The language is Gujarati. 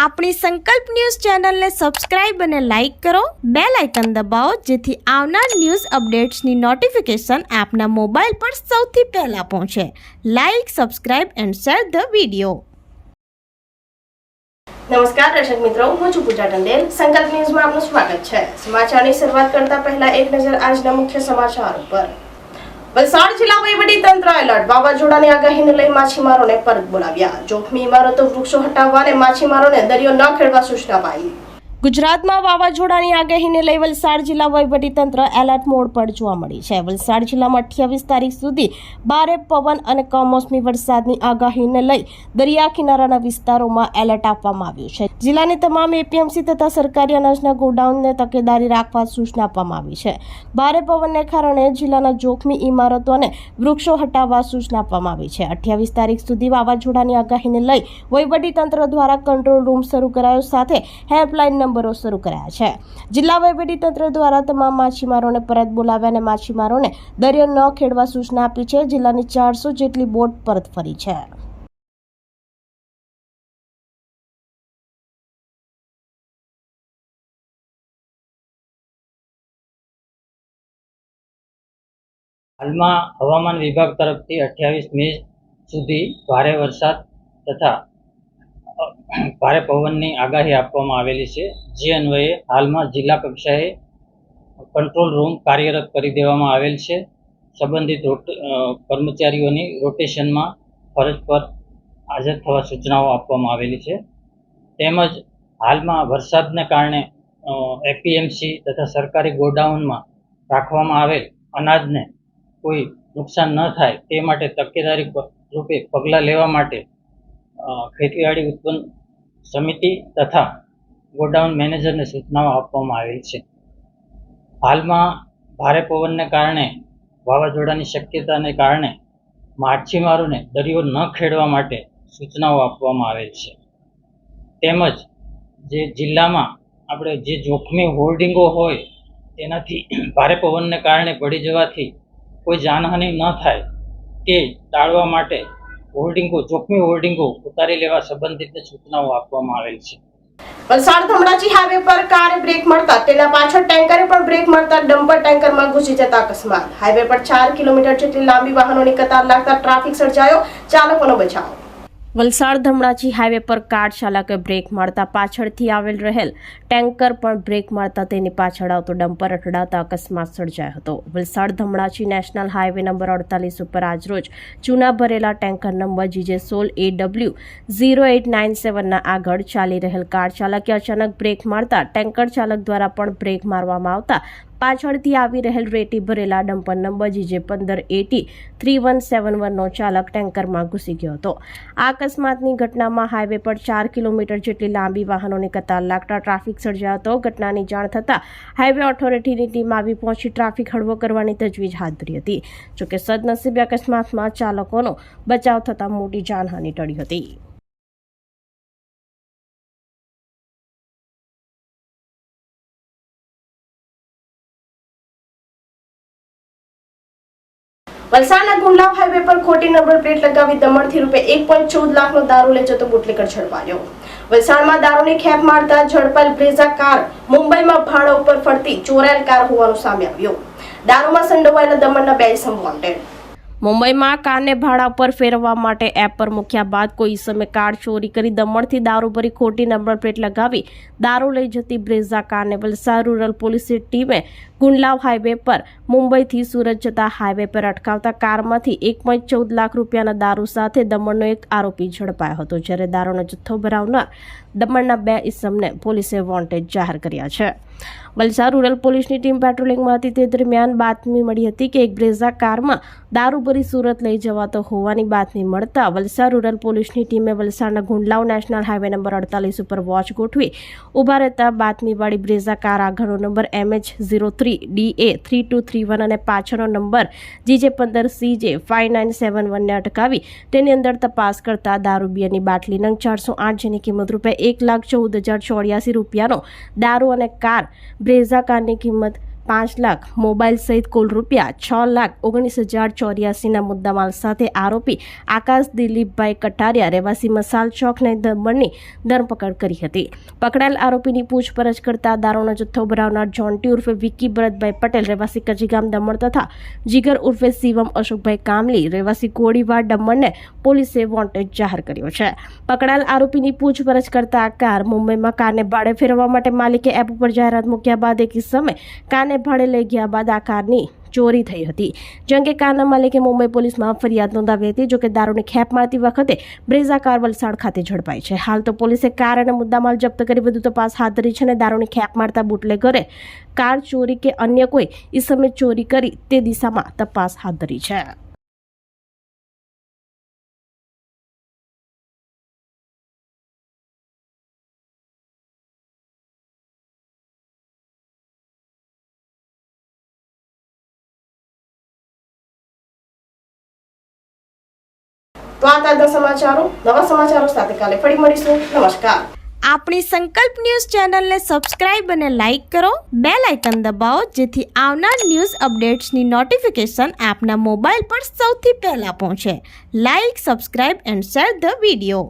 આપણી સંકલ્પ ન્યૂઝ ચેનલને સબસ્ક્રાઇબ અને લાઇક કરો, બેલ આઇકન દબાવો જેથી આવનાર ન્યૂઝ અપડેટ્સની નોટિફિકેશન આપના મોબાઈલ પર સૌથી પહેલા પહોંચે. Like, subscribe and share the video. નમસ્કાર દર્શક મિત્રો, હું છું પૂજા ટંડેલ. સંકલ્પ ન્યૂઝમાં આપનું સ્વાગત છે. સમાચારની શરૂઆત કરતા પહેલા એક નજર આજના મુખ્ય સમાચાર ઉપર. વલસાડ જિલ્લા વહીવટી તંત્ર એલર્ટ. વાવાઝોડાની આગાહીને લઈ માછીમારોને પરત બોલાવ્યા. જોખમી ઇમારતો, વૃક્ષો હટાવવા અને માછીમારોને દરિયો ન ખેડવા સૂચના અપાઈ. ગુજરાતમાં વાવાઝોડાની આગાહીને લઈ વલસાડ જિલ્લા વહીવટી તંત્ર એલર્ટ મોડ પર જોવા મળી છે. વલસાડ જિલ્લામાં 28 તારીખ સુધી ભારે પવન અને કમોસમી વરસાદની આગાહીને લઈ દરિયા કિનારાના વિસ્તારોમાં એલર્ટ આપવામાં આવ્યું છે. જિલ્લાની તમામ એપીએમસી તથા સરકારી અનાજના ગોડાઉનને તકેદારી રાખવા સૂચના આપવામાં આવી છે. ભારે પવનને કારણે જિલ્લાના જોખમી ઇમારતો અને વૃક્ષો હટાવવા સૂચના આપવામાં આવી છે. 28 તારીખ સુધી વાવાઝોડાની આગાહીને લઈ વહીવટી તંત્ર દ્વારા કંટ્રોલ રૂમ શરૂ કરાયો સાથે હેલ્પલાઇન નંબરો શરૂ કરાયા છે. જિલ્લા વહીવટી તંત્ર દ્વારા તમામ માછીમારોને પરત બોલાવ્યા અને માછીમારોને દરિયો ન ખેડવા સૂચના આપી છે. જિલ્લાની 400 જેટલી બોટ પરત ફરી છે. હાલમાં હવામાન વિભાગ તરફથી 28 મે સુધી ભારે વરસાદ તથા ભારે પવનની આગાહી આપવામાં આવેલી છે. જે અન્વયે હાલમાં જિલ્લા કક્ષાએ કંટ્રોલ રૂમ કાર્યરત કરી દેવામાં આવેલ છે. સંબંધિત કર્મચારીઓની રોટેશનમાં ફરજ પર હાજર થવા સૂચનાઓ આપવામાં આવેલી છે. તેમજ હાલમાં વરસાદને કારણે એપીએમસી તથા સરકારી ગોડાઉનમાં રાખવામાં આવેલ અનાજને કોઈ નુકસાન ન થાય તે માટે તકેદારી રૂપે પગલાં લેવા માટે ખેતીવાડી ઉત્પન્ન સમિતિ તથા ગોડાઉન મેનેજરને સૂચનાઓ આપવામાં આવેલ છે. હાલમાં ભારે પવનને કારણે વાવાઝોડાની શક્યતાને કારણે માછીમારોને દરિયો ન ખેડવા માટે સૂચનાઓ આપવામાં આવેલ છે. તેમજ જે જિલ્લામાં આપણે જે જોખમી હોર્ડિંગો હોય તેનાથી ભારે પવનને કારણે પડી જવાથી કોઈ જાનહાનિ ન થાય તે ટાળવા માટે જોખમી હોર્ડિંગો ઉતારી લેવા સંબંધિત સૂચનાઓ આપવામાં આવેલ છે. વલસાડ ધમડાચી હાઈવે પર કારે બ્રેક મળતા તેના પાછળ ટેન્કરે પણ બ્રેક મળતા ડમ્પર ટેન્કરમાં ઘૂસી જતા અકસ્માત. હાઈવે પર 4 કિલોમીટર જેટલી લાંબી વાહનોની કતાર લાગતા ટ્રાફિક સર્જાયો. ચાલકોનો બચાવ. વલસાડ ધમડાચી હાઈવે પર કાર ચાલકે બ્રેક મારતા પાછળથી આવેલ રહેલ ટેન્કર પણ બ્રેક મારતા તેની પાછળ આવતો ડમ્પર અથડાતા અકસ્માત સર્જાયો હતો. Valsad Dhamdachi national highway number 48 ઉપર આજરોજ ચૂના ભરેલા ટેન્કર નંબર GJ16AW 0897 આગળ ચાલી રહેલ કાર ચાલકે અચાનક બ્રેક મારતા ટેન્કર ચાલક દ્વારા પણ બ્રેક મારવામાં આવતા પાછળથી આવી રહેલ રેતી ભરેલા ડમ્પર નંબર GJ1580 3171 ચાલક ટેન્કરમાં ઘૂસી ગયો હતો. આ અકસ્માતની ઘટનામાં હાઈવે પર 4 કિલોમીટર જેટલી લાંબી વાહનોની કતાર લાગતા ટ્રાફિક સર્જાયો હતો. ઘટનાની જાણ થતાં હાઈવે ઓથોરિટીની ટીમ આવી પહોંચી ટ્રાફિક હળવો કરવાની તજવીજ હાથ ધરી હતી. જોકે સદનસીબે અકસ્માતમાં ચાલકોનો બચાવ થતાં મોટી જાનહાનિ ટળી હતી. વલસાડના ગુંડલાવ હાઈવે પર ખોટી નંબર પ્લેટ લગાવી દમણથી ₹1.14 લાખનો દારૂ લઈ જતો બુટલેગર ઝડપાયો. વલસાડમાં દારૂની ખેપ મારતા ઝડપાયેલ બ્રેઝા કાર મુંબઈમાં ભાડા ઉપર ફરતી ચોરાયેલ કાર હોવાનું સામે આવ્યું. દારૂમાં સંડોવાયેલા દમણના 2 ઇસમ વોન્ટેડ. મુંબઈમાં કારને ભાડા પર ફેરવવા માટે એપ પર મૂક્યા બાદ કોઈ ઇસમે કાર ચોરી કરી દમણથી દારૂ ભરી ખોટી નંબર પ્લેટ લગાવી દારૂ લઈ જતી બ્રેઝા કારને વલસાડ રૂરલ પોલીસની ટીમે ગુંડલાવ હાઈવે પર મુંબઈથી સુરત જતા હાઈવે પર અટકાવતા કારમાંથી ₹1.14 લાખ રૂપિયાના દારૂ સાથે દમણનો એક આરોપી ઝડપાયો હતો. જ્યારે દારૂનો જથ્થો ભરાવનાર દમણના 2 ઇસમને પોલીસે વોન્ટેડ જાહેર કર્યા છે. વલસાડ રૂરલ પોલીસની ટીમ પેટ્રોલિંગમાં હતી તે દરમિયાન બાતમી મળી હતી કે એક બ્રેઝા કારમાં દારૂ ભરી સુરત લઈ જવાતો હોવાની બાતમી મળતા વલસાડ રૂરલ પોલીસની ટીમે વલસાડના ગુંડલાવ નેશનલ હાઈવે નંબર 48 ઉપર વોચ ગોઠવી ઉભા રહેતા બાતમીવાળી બ્રેઝા કાર આગળનો નંબર MH03DA3231 અને પાછળનો નંબર GJ15CJ5971 ને અટકાવી તેની અંદર તપાસ કરતા દારૂ બિયરની બાટલી નંગ 408 જેની કિંમત ₹1,14,084 રૂપિયાનો દારૂ અને કાર બ્રેઝા કારની કિંમત 5 લાખ, મોબાઈલ સહિત કુલ રૂપિયા 6,19,084ના મુદ્દામાલ સાથે આરોપી આકાશ દિલીપભાઈ કટારિયા રહેવાસી મસાલ ચોકને દમણની ધરપકડ કરી હતી. પકડાયેલ આરોપીની પૂછપરછ કરતા દારૂનો જથ્થો ભરાવનાર જોન્ટી ઉર્ફે વિકી ભરતભાઈ પટેલ રહેવાસી કચીગામ દમણ તથા જીગર ઉર્ફે શિવમ અશોકભાઈ કામલી રહેવાસી ગોળીવાડ દમણને પોલીસે વોન્ટેડ જાહેર કર્યો છે. પકડાયેલ આરોપીની પૂછપરછ કરતા આ કાર મુંબઈમાં કારને ભાડે ફેરવવા માટે માલિકે એપ ઉપર જાહેરાત મૂક્યા બાદ એક સમય કારને ભાડે લઈ ગયા બાદ આ કારની ચોરી થઈ હતી. જે અંગે કારના માલિકે મુંબઈ પોલીસમાં ફરિયાદ નોંધાવી હતી. જોકે દારૂની ખેપ મારતી વખતે બ્રેઝા કાર વલસાડ ખાતે ઝડપાઈ છે. હાલ તો પોલીસે કાર અને મુદ્દામાલ જપ્ત કરી વધુ તપાસ હાથ ધરી છે અને દારૂની ખેપ મારતા બુટલેગરે કાર ચોરી કે અન્ય કોઈ ઇસમે ચોરી કરી તે દિશામાં તપાસ હાથ ધરી છે. તો આ તાજા સમાચારો, નવા સમાચારો સાથે કાલે ફરી મળીશું. નમસ્કાર. આપણી સંકલ્પ ન્યૂઝ ચેનલને સબસ્ક્રાઇબ અને લાઇક કરો, બેલ આઇકન દબાવો જેથી આવનાર ન્યૂઝ અપડેટ્સની નોટિફિકેશન આપના મોબાઈલ પર સૌથી પહેલા પહોંચે. Like, subscribe and share the video.